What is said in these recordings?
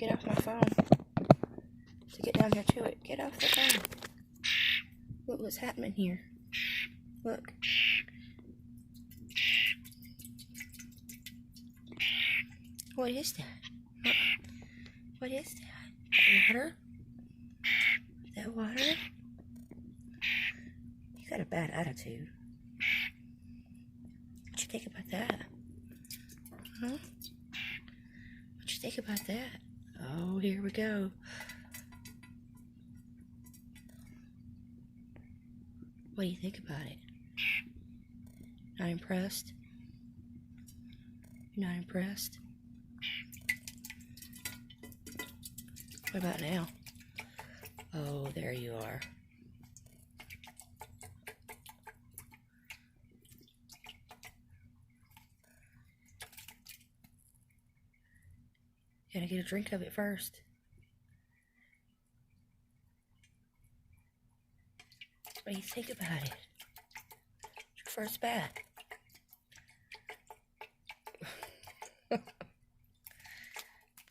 get off my phone to get down there to it. Get off the phone. Look what's happening here. Look. What is that? What is that? Water? Is that water? You got a bad attitude. What you think about that? Huh? What you think about that? Oh, here we go. What do you think about it? Not impressed? You're not impressed? What about now? Oh, there you are. Gotta get a drink of it first. What do you think about it? It's your first bath.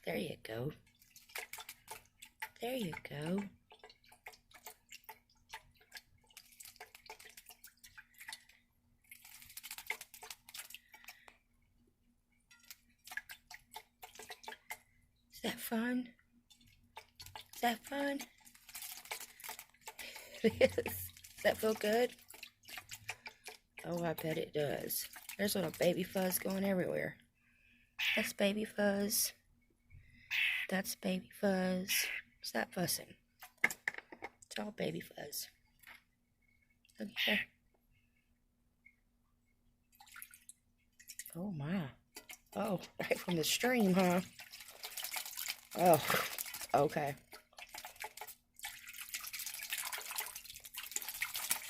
There you go. There you go. Is that fun? Is that fun? It is. Does that feel good? Oh, I bet it does. There's little baby fuzz going everywhere. That's baby fuzz. That's baby fuzz. Stop fussing. It's all baby fuzz. Look here. Oh my. Oh, right from the stream, huh? Oh, okay.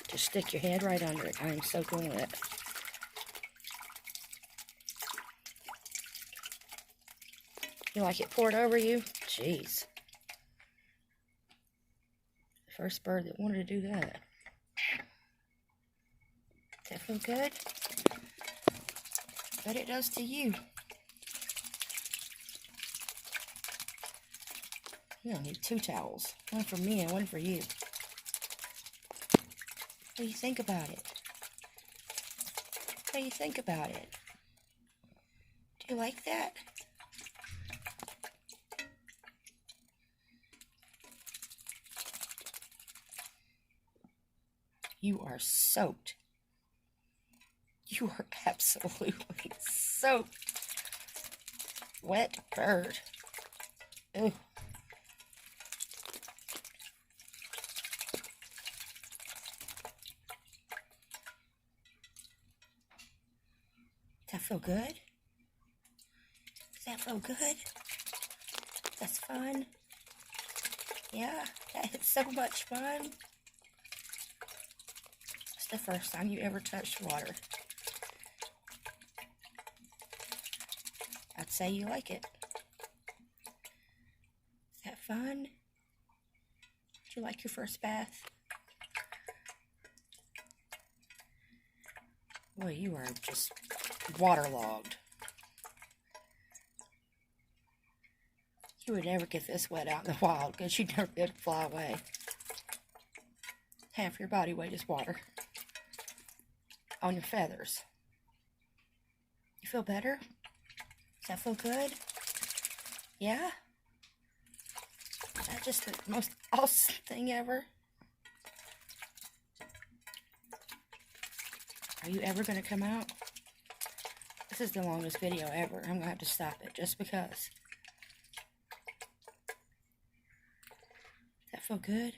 Just stick your head right under it. I am soaking wet. You like it poured over you? Jeez. The first bird that wanted to do that. Does that feel good? Bet it does to you. You don't need 2 towels. One for me and one for you. What do you think about it? What do you think about it? Do you like that? You are soaked. You are absolutely soaked. Wet bird. Ugh. Does that feel good? Does that feel good? That's fun. Yeah, that is so much fun. It's the first time you ever touched water. I'd say you like it. Is that fun? Did you like your first bath? Boy, you are just waterlogged. You would never get this wet out in the wild because you'd never be able to fly away. Half your body weight is water on your feathers. You feel better? Does that feel good? Yeah? Is that just the most awesome thing ever? Are you ever going to come out? This is the longest video ever. I'm going to have to stop it just because. Does that feel good?